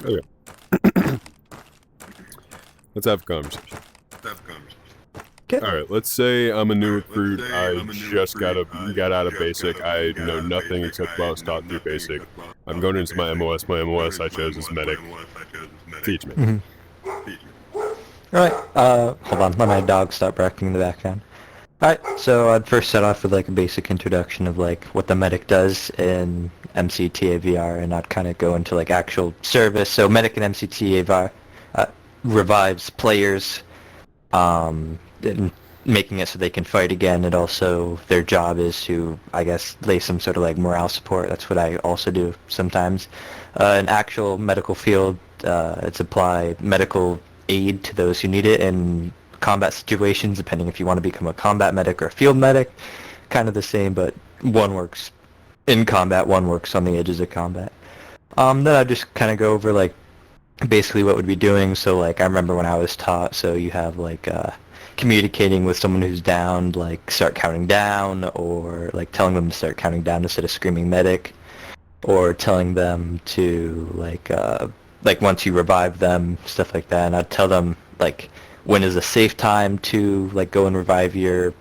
Okay. Let's have a conversation. Okay. All right. Let's say I'm a new recruit. I just got out of basic. I know nothing except what I was taught through basic. I'm going into my MOS. My MOS I chose as medic. Teach me. Mm-hmm. Alright, hold on, let my dog stop barking in the background. Alright, so I'd first start off with like a basic introduction of like what the medic does in MCTAVR, and I'd kind of go into like actual service. So medic in MCTAVR revives players, and making it so they can fight again, and also their job is to, I guess, lay some sort of like morale support. That's what I also do sometimes. In actual medical field, it's apply medical aid to those who need it in combat situations, depending if you want to become a combat medic or a field medic. Kind of the same, but one works in combat, one works on the edges of combat. Then I just kind of go over like basically what we'd be doing. So like I remember when I was taught, so you have like communicating with someone who's down, like start counting down, or like telling them to start counting down instead of screaming medic, or telling them to like once you revive them, stuff like that. And I'd tell them like when is a safe time to like go and revive your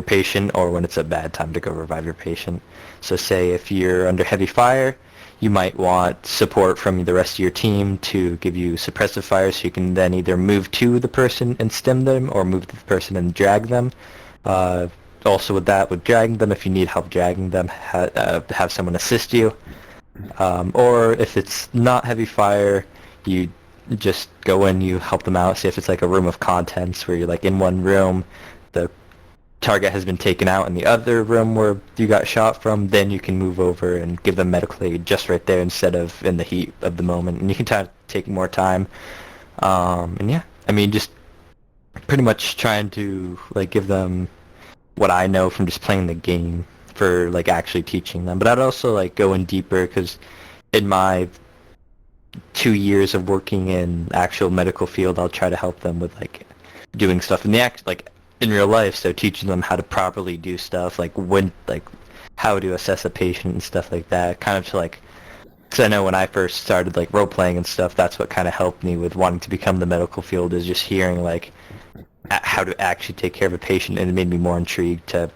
patient, or when it's a bad time to go revive your patient. So say if you're under heavy fire, you might want support from the rest of your team to give you suppressive fire, so you can then either move to the person and stim them, or move to the person and drag them. Also with that, with dragging them, if you need help dragging them, have someone assist you. Or if it's not heavy fire, you just go in, you help them out. Say if it's like a room of contents where you're like in one room, the target has been taken out in the other room where you got shot from, then you can move over and give them medical aid just right there instead of in the heat of the moment. And you can take more time. And yeah, I mean, just pretty much trying to like give them what I know from just playing the game for like actually teaching them. But I'd also like go in deeper, because in my 2 years of working in actual medical field, I'll try to help them with like doing stuff in the like in real life. So teaching them how to properly do stuff, like when like how to assess a patient and stuff like that. Kind of to like, because I know when I first started like role playing and stuff, that's what kind of helped me with wanting to become the medical field, is just hearing like how to actually take care of a patient, and it made me more intrigued to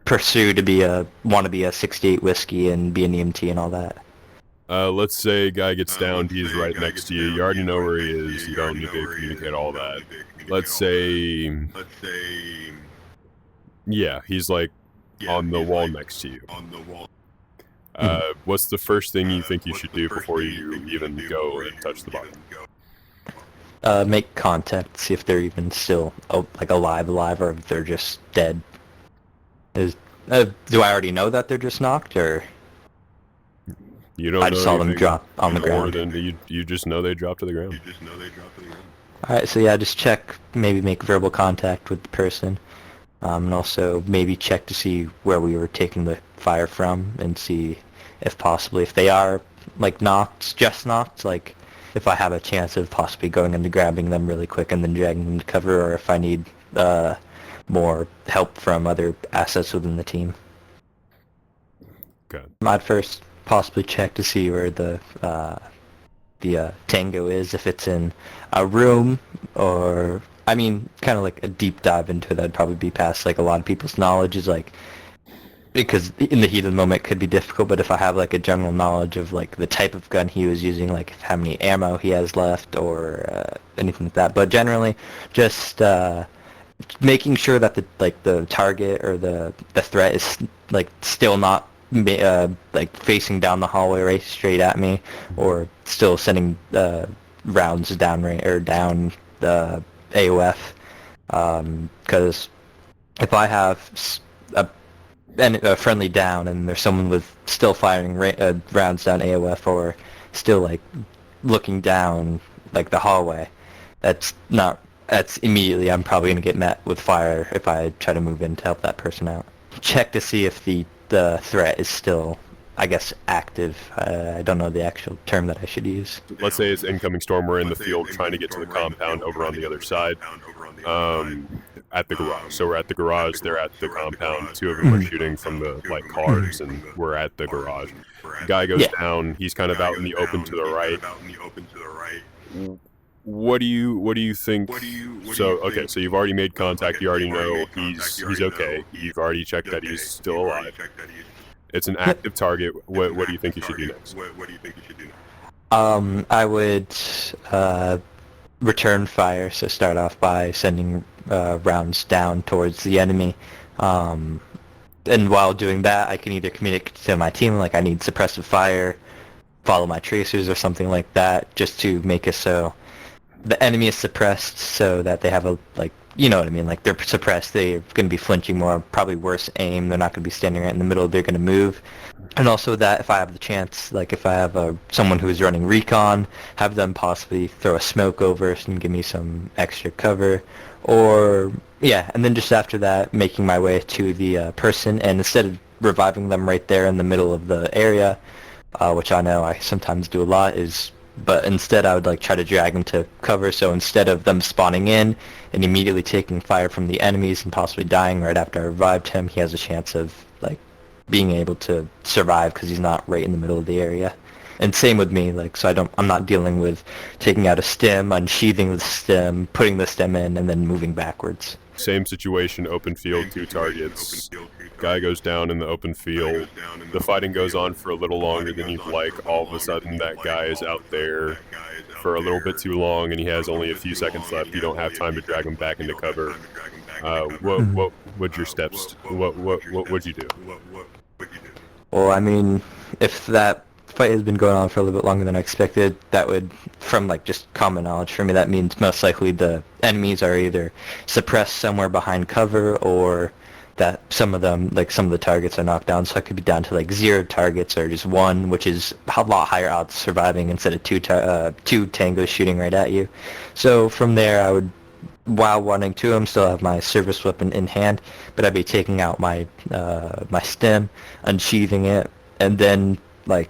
pursue to want to be a 68 whiskey and be an EMT and all that. Let's say a guy gets downed. He's right next to you. You already know where he is. You don't need to communicate all that. Let's say, yeah, he's like on the wall next to you. What's the first thing you think you should do before you even go and touch the body? Make contact, see if they're even still like alive, or if they're just dead. Do I already know that they're just knocked, or You don't I know just saw them anything drop on the more ground? than you just know they dropped to the ground. Alright, so yeah, just check, maybe make verbal contact with the person, and also maybe check to see where we were taking the fire from, and see if possibly if they are like knocked, just knocked, like if I have a chance of possibly going and grabbing them really quick and then dragging them to cover, or if I need more help from other assets within the team. Okay. I'd first possibly check to see where the tango is, if it's in a room, or I mean, kind of like a deep dive into it. That'd probably be past like a lot of people's knowledge, is like, because in the heat of the moment it could be difficult. But if I have like a general knowledge of like the type of gun he was using, like how many ammo he has left, or anything like that. But generally, just making sure that the target or the threat is like still not like facing down the hallway right straight at me, or still sending rounds down or down the AOF, because if I have a friendly down and there's someone with still firing rounds down AOF, or still like looking down like the hallway, that's immediately I'm probably going to get met with fire if I try to move in to help that person out. Check to see if the threat is still, I guess, active. I don't know the actual term that I should use. Let's say it's incoming storm. We're in the field trying to get to the compound over on the other side. at the garage. So we're at the garage, they're at the compound. Two of them are shooting from the like cars, and we're at the garage. The guy goes down. He's kind of out in the open to the right. What do you think? So okay, so you've already made contact. You already know he's okay. You've already checked that he's still alive. It's an active target. What do you think you should do next? I would return fire. So start off by sending rounds down towards the enemy. And while doing that, I can either communicate to my team like I need suppressive fire, follow my tracers or something like that, just to make it so the enemy is suppressed so that they have a, like, you know what I mean, like they're suppressed, they're going to be flinching more, probably worse aim, they're not going to be standing right in the middle, they're going to move. And also that if I have the chance, like if I have someone who's running recon, have them possibly throw a smoke over and give me some extra cover. Or, yeah, and then just after that, making my way to the person, and instead of reviving them right there in the middle of the area, which I know I sometimes do a lot, but instead I would like try to drag them to cover, so instead of them spawning in and immediately taking fire from the enemies and possibly dying right after I revived him, he has a chance of like being able to survive because he's not right in the middle of the area. And same with me, like, so I'm not dealing with taking out a stem, unsheathing the stem, putting the stem in, and then moving backwards. Same situation, open field, 2 targets. Guy goes down in the open field. The fighting goes on for a little longer than you'd like. All of a sudden, that guy is out there for a little bit too long, and he has only a few seconds left. You don't have time to drag him back into cover. What would your steps? What would you do? Well, I mean, if that fight has been going on for a little bit longer than I expected, that would, from like just common knowledge for me, that means most likely the enemies are either suppressed somewhere behind cover, or that some of the targets are knocked down, so I could be down to like 0 targets or just 1, which is a lot higher odds of surviving instead of 2 tangos shooting right at you. So from there, I would, while running to him, still have my service weapon in hand, but I'd be taking out my my stem, unsheathing it, and then like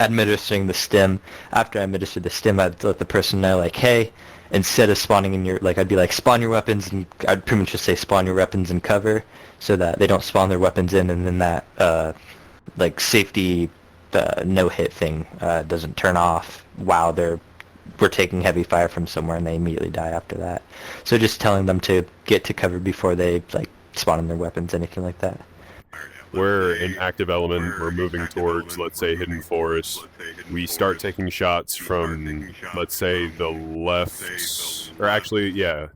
administering the stem. After I administer the stem, I'd let the person know, like, hey, instead of spawning in your, like, I'd be like, spawn your weapons, and I'd pretty much just say spawn your weapons in cover, so that they don't spawn their weapons in, and then that like safety no-hit thing doesn't turn off while we're taking heavy fire from somewhere, and they immediately die after that. So just telling them to get to cover before they like spawn in their weapons, anything like that. We're an active element. We're moving towards, let's say, hidden forest. We start taking shots from, let's say, the left, or actually, yeah,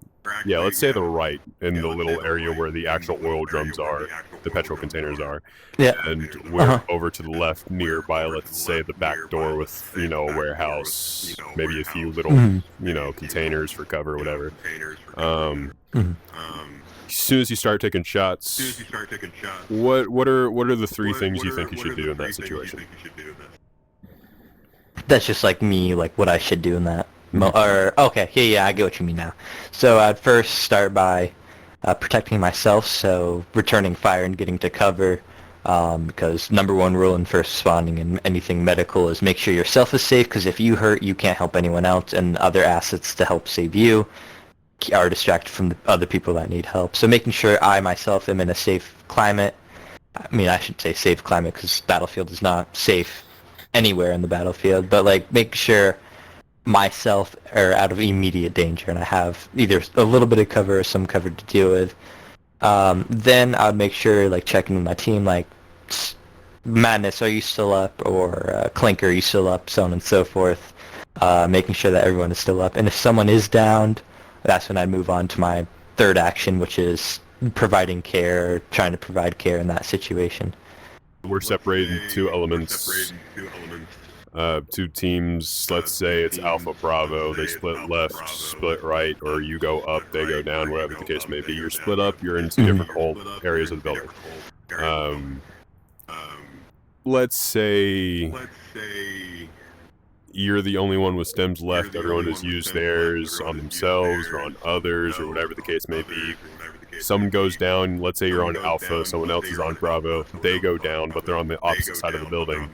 let's say the right, in the little area where the actual oil drums are, the petrol containers are. Yeah. And we're over to the left nearby, let's say, the back door with, you know, a warehouse, maybe a few little, you know, containers for cover, whatever. As soon as you start taking shots, what are the 3 things you think you should do in that situation? That's just like me, like what I should do in that. Or okay, yeah, I get what you mean now. So I'd first start by protecting myself, so returning fire and getting to cover. Because number 1 rule in first responding and anything medical is make sure yourself is safe. Because if you hurt, you can't help anyone else, and other assets to help save you are distracted from the other people that need help. So making sure I myself am in a safe climate. I mean, I should say safe climate because battlefield is not safe anywhere in the battlefield, but like making sure myself are out of immediate danger and I have either a little bit of cover or some cover to deal with. Then I would make sure, like, checking with my team, like, Madness, are you still up? Or Clinker, are you still up? So on and so forth. Making sure that everyone is still up. And if someone is downed, that's when I'd move on to my 3rd action, which is providing care, trying to provide care in that situation. We're separated into 2 elements. 2 teams, let's say it's Alpha Bravo, they split left, split right, or you go up, they go down, whatever the case may be. You're split up, you're in 2 different whole areas of the building. Let's say you're the only one with stems left, everyone has used theirs on themselves or on others or whatever the case may be. Someone goes down, let's say you're on Alpha, someone else is on Bravo, they go down, but they're on the opposite side of the building.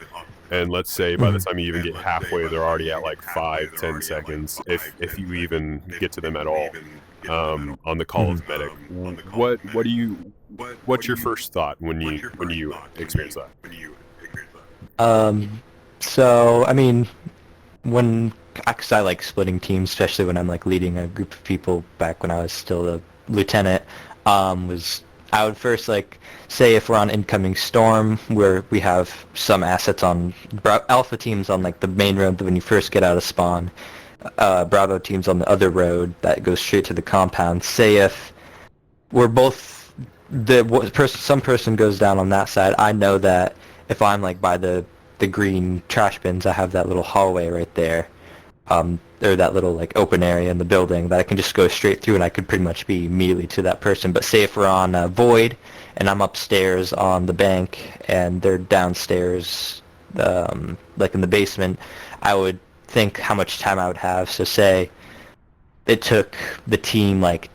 And let's say by the time you even get halfway, they're already at like 5-10 seconds, if you even get to them at all. on the call of medic. What do you what's your first thought when you experience that? So I mean, because I like splitting teams, especially when I'm like leading a group of people back when I was still a lieutenant, was I would first like say if we're on incoming storm where we have some assets on alpha teams on like the main road when you first get out of spawn, Bravo teams on the other road that goes straight to the compound. Say if we're both some person goes down on that side, I know that if I'm like by the green trash bins, I have that little hallway right there, or that little like open area in the building that I can just go straight through, and I could pretty much be immediately to that person. But say if we're on Void and I'm upstairs on the bank and they're downstairs, like in the basement, I would think how much time I would have. So say it took the team like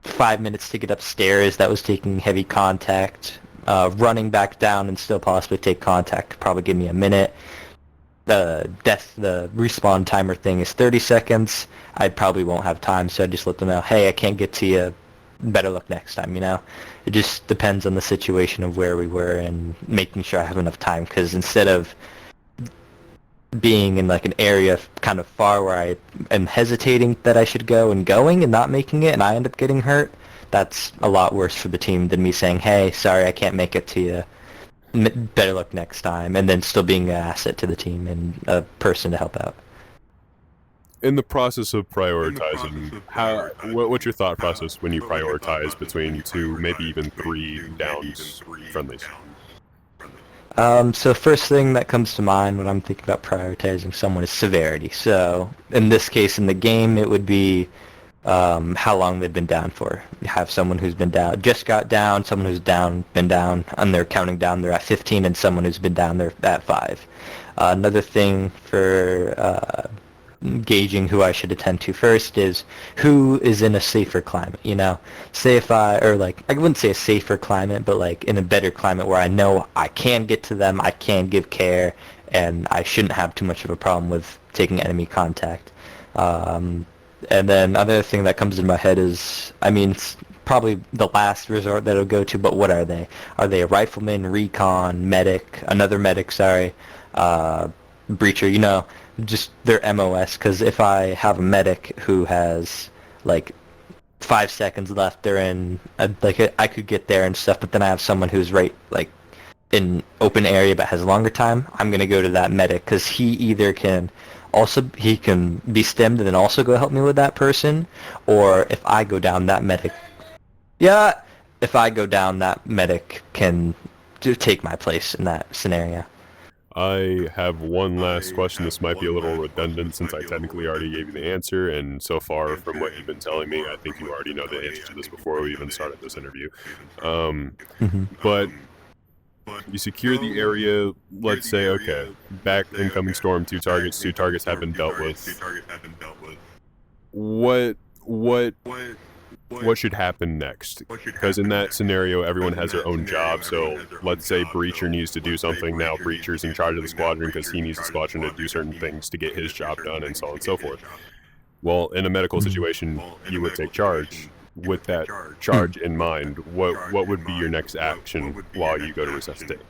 5 minutes to get upstairs. That was taking heavy contact. Running back down and still possibly take contact could probably give me a minute. The respawn timer thing is 30 seconds. I probably won't have time, so I just let them know, hey, I can't get to you. Better luck next time, you know? It just depends on the situation of where we were and making sure I have enough time, because instead of being in like an area kind of far where I am hesitating that I should go and going and not making it and I end up getting hurt, that's a lot worse for the team than me saying, hey, sorry, I can't make it to you. Better luck next time, and then still being an asset to the team and a person to help out. In the process of prioritizing, what's your thought process when you prioritize between 2, maybe even 3 downs friendlies? So first thing that comes to mind when I'm thinking about prioritizing someone is severity. So in this case, in the game, it would be how long they've been down for. You have someone who's been down, just got down, someone who's been down, and they're counting down, they're at 15, and someone who's been down, they're at 5. Another thing for gauging who I should attend to first is who is in a safer climate, you know? Say if I wouldn't say a safer climate, but like in a better climate where I know I can get to them, I can give care, and I shouldn't have too much of a problem with taking enemy contact. And then another thing that comes in my head is, I mean, it's probably the last resort that I'll go to, but what are they? Are they a rifleman, recon, medic, another medic, sorry, breacher, you know, just their MOS, because if I have a medic who has, like, 5 seconds left, they're in, I could get there and stuff, but then I have someone who's right, like, in open area but has a longer time, I'm going to go to that medic, because he either can he can be stemmed and then also go help me with that person, or if I go down, that medic can take my place in that scenario. I have one last question. This might be a little redundant since I technically already gave you the answer, and so far from what you've been telling me, I think you already know the answer to this before we even started this interview. But you secure the area, let's say, okay, back incoming storm, 2 targets have been dealt with. What should happen next? Because in that scenario, everyone has their own job, so let's say Breacher needs to do something, now Breacher's in charge of the squadron because he needs the squadron to do certain things to get his job done, and so on and so forth. Well, in a medical situation, you would take charge. With that charge in mind, what would be your next action while you go to resuscitate?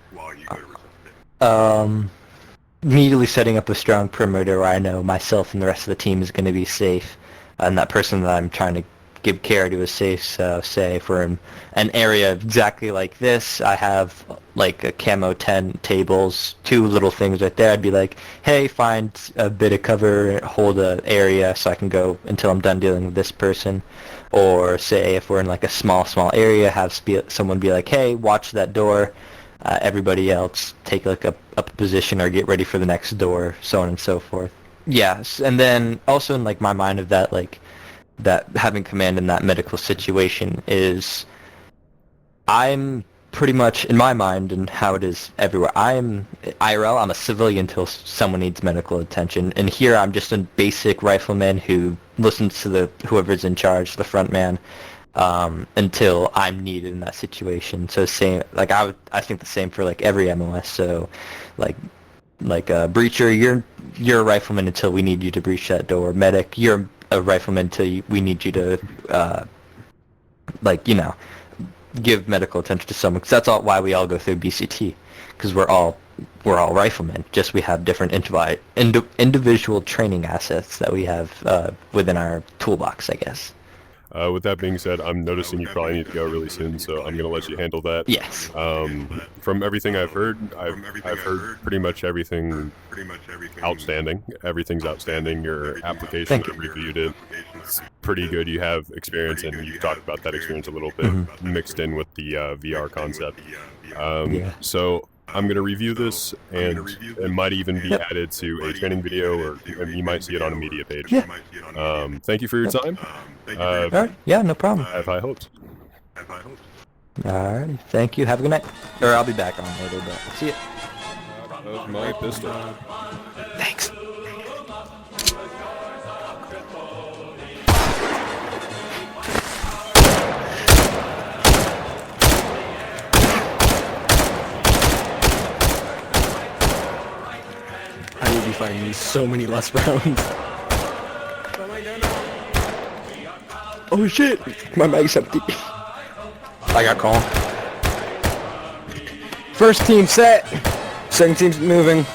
Immediately setting up a strong perimeter where I know myself and the rest of the team is going to be safe, and that person that I'm trying to give care to is safe. So say if we're in an area exactly like this, I have like a camo tent, tables, 2 little things right there. I'd be like, hey, find a bit of cover, hold an area so I can go until I'm done dealing with this person. Or say if we're in like a small area, have someone be like, hey, watch that door. Everybody else take like a position or get ready for the next door, so on and so forth. Yes, and then also in like my mind of that, like that having command in that medical situation is, I'm pretty much in my mind and how it is everywhere. I'm IRL. I'm a civilian until someone needs medical attention, and here I'm just a basic rifleman who listens to whoever's in charge, the front man, until I'm needed in that situation. So same, like I think the same for like every MOS. So like a breacher, you're a rifleman until we need you to breach that door. Medic, you're a rifleman till we need you to, like, you know, give medical attention to someone. Because that's all why we all go through BCT, because we're all riflemen. Just we have different individual training assets that we have within our toolbox, I guess. With that being said, I'm noticing you probably need to go really soon, so I'm going to let you handle that. Yes. From everything I've heard, I've heard pretty much everything outstanding. Everything's outstanding. Your application, I reviewed it. It's pretty good. You have experience, and you've talked about that experience a little bit mixed in with the VR concept. So I'm going to review this, and it might even be added to a training video, or you might see it on a media page. Yeah. Thank you for your time. All right. Yeah, no problem. I have high hopes. All right. Thank you. Have a good night. Or I'll be back on later, but see ya. That was my pistol. Thanks. I need to be fighting these so many less rounds. Oh shit! My mag's empty. I got call. First team set. Second team's moving.